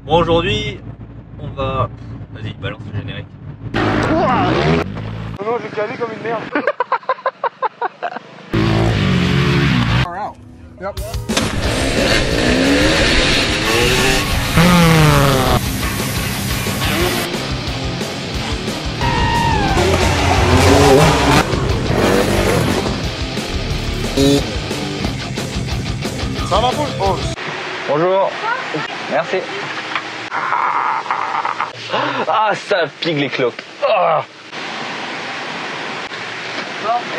Bon, aujourd'hui, on va... Vas-y, balance le générique. Oh non, j'ai calé comme une merde. Yep. Ça va bouge, oh. Bonjour. Merci. Ah, ça pique les cloques. Ah.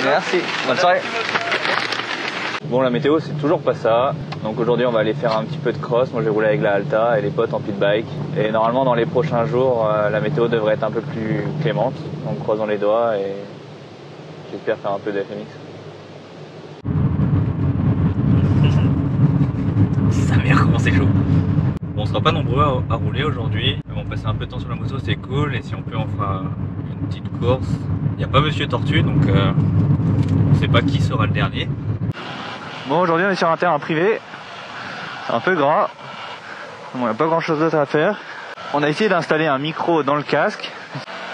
Merci. Bonne soirée. Bon, la météo, c'est toujours pas ça. Donc aujourd'hui, on va aller faire un petit peu de cross. Moi, j'ai roulé avec la Alta et les potes en pit bike. Et normalement, dans les prochains jours, la météo devrait être un peu plus clémente. Donc croisons les doigts et j'espère faire un peu de FMX. Sa mère, comment c'est chaud. Bon, on sera pas nombreux à rouler aujourd'hui. Mais bon, passer un peu de temps sur la moto, c'est cool. Et si on peut, on fera une petite course. Il n'y a pas Monsieur Tortue, donc on sait pas qui sera le dernier. Bon, aujourd'hui on est sur un terrain privé, c'est un peu gras, bon, il n'y a pas grand chose d'autre à faire. On a essayé d'installer un micro dans le casque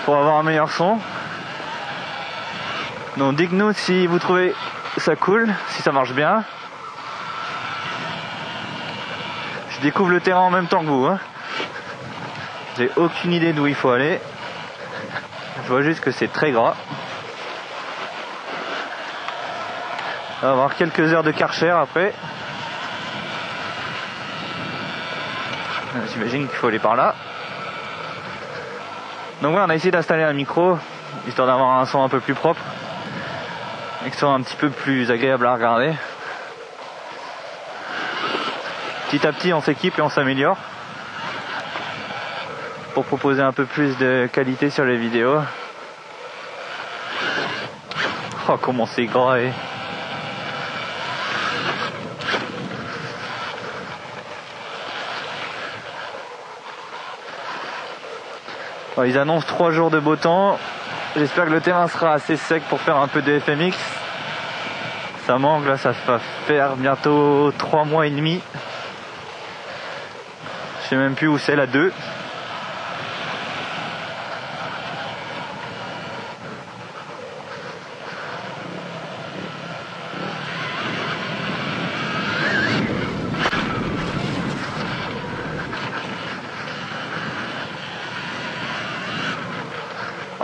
pour avoir un meilleur son. Donc dites-nous si vous trouvez ça cool, si ça marche bien. Je découvre le terrain en même temps que vous, hein. J'ai aucune idée d'où il faut aller. Je vois juste que c'est très gras. On va avoir quelques heures de Karcher après. J'imagine qu'il faut aller par là. Donc ouais, on a essayé d'installer un micro, histoire d'avoir un son un peu plus propre. Et que ce soit un petit peu plus agréable à regarder. Petit à petit on s'équipe et on s'améliore. Pour proposer un peu plus de qualité sur les vidéos. Oh comment c'est gras et... Bon, ils annoncent 3 jours de beau temps. J'espère que le terrain sera assez sec pour faire un peu de FMX. Ça manque là, ça va faire bientôt 3 mois et demi. Je sais même plus où c'est la 2.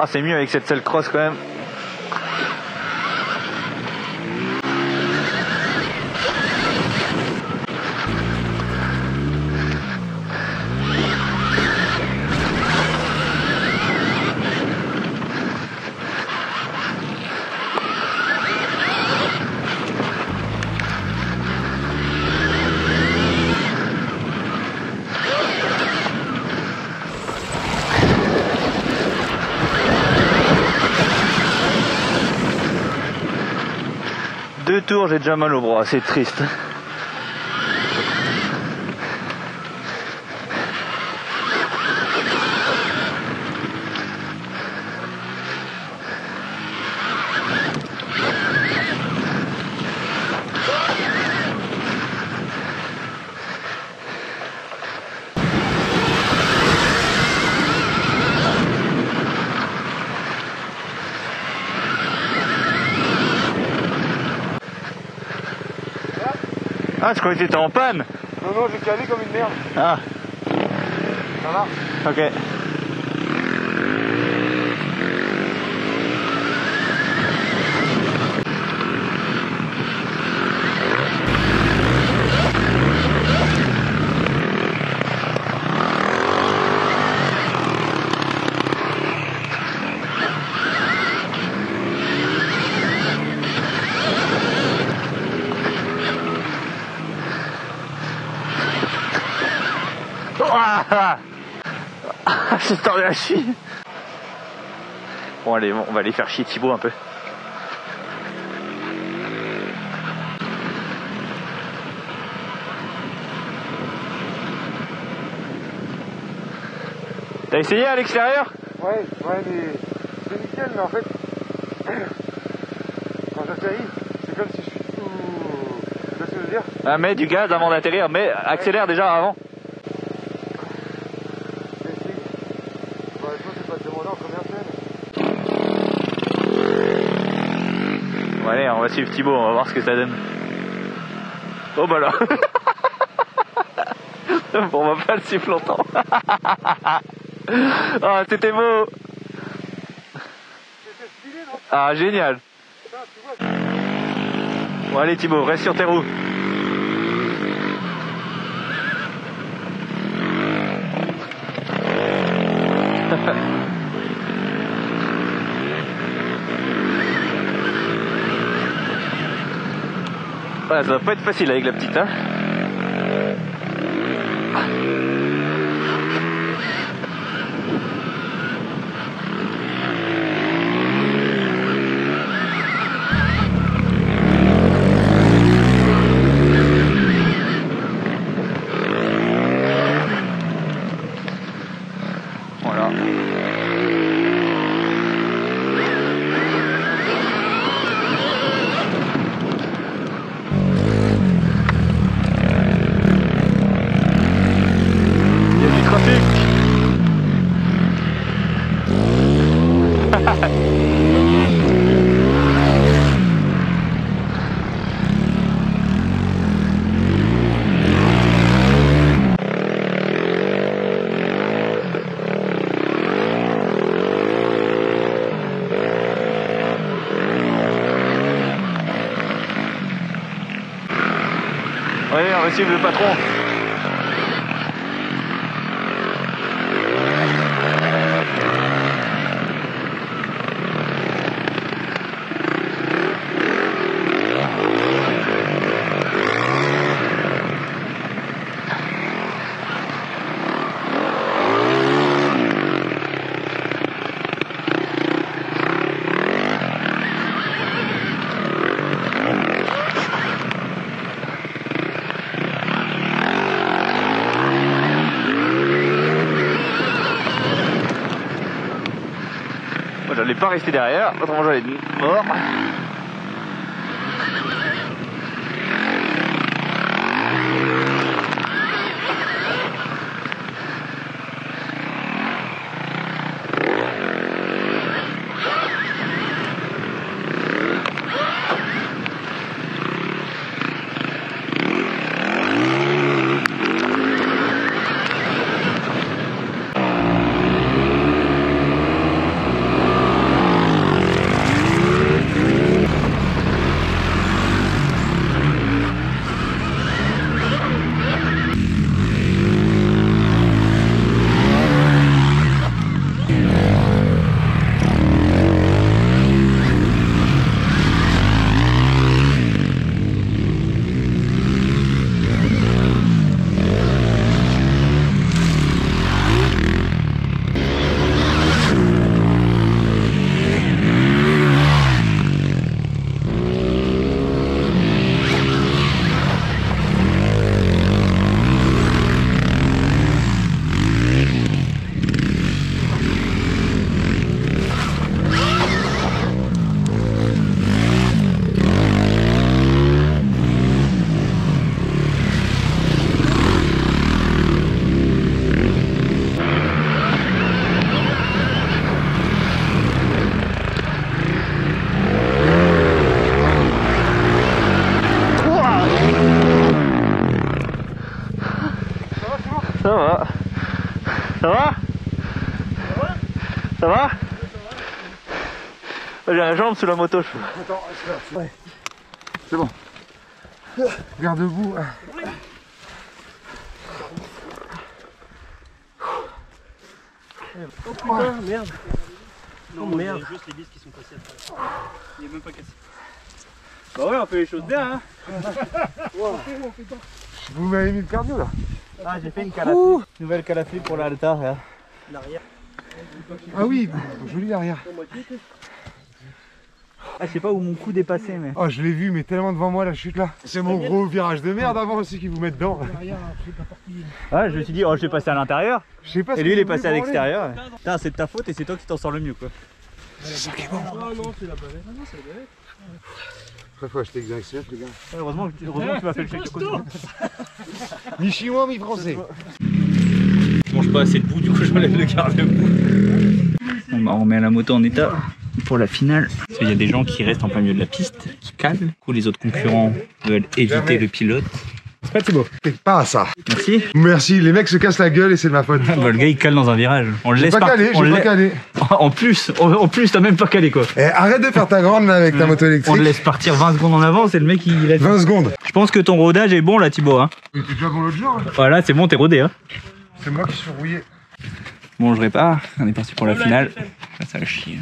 Ah, c'est mieux avec cette selle cross quand même. Deux tours, j'ai déjà mal au bras, c'est triste. Ah, je croyais que t'étais en panne. Non, non, j'ai calé comme une merde. Ah. Ça va? Ok. J'ai tordu la cheville. Bon allez, on va aller faire chier Thibaut un peu. T'as essayé à l'extérieur? Ouais, mais c'est nickel, mais en fait, quand j'atterris, c'est comme si je suis tout... Tu vois ce que je veux dire? Ah, mets du gaz avant d'atterrir, mais accélère déjà avant. demandant combien c'est. Bon, allez, on va suivre Thibaut, on va voir ce que ça donne. Oh bah là. Bon, on va pas le suivre longtemps. Ah, c'était beau. C'était stylé, non? Ah, génial. Putain, tu vois. Bon, allez Thibaut, reste sur tes roues. Ouais, ça va pas être facile avec la petite, hein. Voilà. Il y a du trafic. Allez, on va suivre le patron. Moi j'allais pas rester derrière, autrement j'allais être mort. Ça va. Ça va? Ça va? J'ai la jambe sous la moto. Attends, ouais. C'est bon. Garde debout. Oh putain, merde. Non, merde. Juste les vis qui sont cassées après. Il est même pas cassé. Bah ouais, on fait les choses bien, hein. Wow. Vous m'avez mis le cardio là. Ah, j'ai fait une calafie. Nouvelle calafie pour l'altar, là. L'arrière. Ah oui, joli l'arrière. Ah, je sais pas où mon coude est passé, mais. Oh, je l'ai vu, mais tellement devant moi la chute là. C'est mon gros virage de merde avant aussi qui vous met dedans. Ah, je me suis dit, oh, je vais passer à l'intérieur. Je sais pas. Et lui, il est passé à l'extérieur. Putain, c'est de ta faute et c'est toi qui t'en sors le mieux, quoi. C'est ça qui est bon. Ah non, c'est la planète. Ah non, c'est la planète. Après, faut acheter des accès, les gars. Heureusement que tu m'as fait le chèque de côté. Ni chinois, ni français. Je mange pas assez de bout, du coup j'enlève le garde-boue. On remet la moto en état pour la finale. Parce qu'il y a des gens qui restent en plein milieu de la piste, qui calent. Du coup, les autres concurrents veulent éviter le pilote. C'est pas Thibaut. C'est pas ça. Merci. Merci, les mecs se cassent la gueule et c'est de ma faute. Bah, le gars il cale dans un virage. On le laisse J'ai pas calé, j'ai pas calé. En plus, t'as même pas calé quoi. Eh, arrête de faire ta grande là avec ta moto électrique. On le laisse partir 20 secondes en avance et le mec il laisse. 20 secondes. Je pense que ton rodage est bon là Thibaut. Hein. Mais t'es déjà bon l'autre jour. Hein. Voilà, c'est bon, t'es rodé. Hein. C'est moi qui suis rouillé. Bon, je répare. On est parti pour la finale. Ça va chier.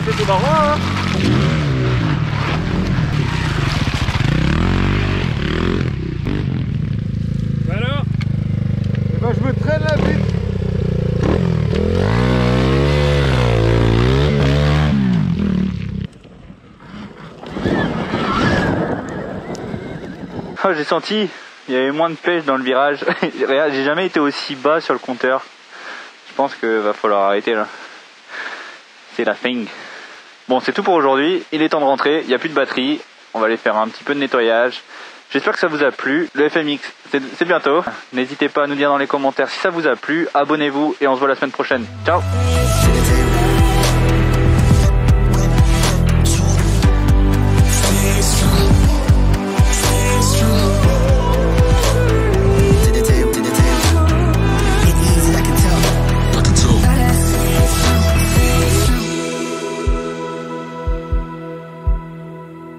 C'était marrant hein. Alors Eh ben je me traîne là vite. Oh, j'ai senti, il y avait moins de pêche dans le virage. J'ai jamais été aussi bas sur le compteur. Je pense que va falloir arrêter là. C'est la fin. Bon, c'est tout pour aujourd'hui. Il est temps de rentrer. Il n'y a plus de batterie. On va aller faire un petit peu de nettoyage. J'espère que ça vous a plu. Le FMX, c'est bientôt. N'hésitez pas à nous dire dans les commentaires si ça vous a plu. Abonnez-vous et on se voit la semaine prochaine. Ciao!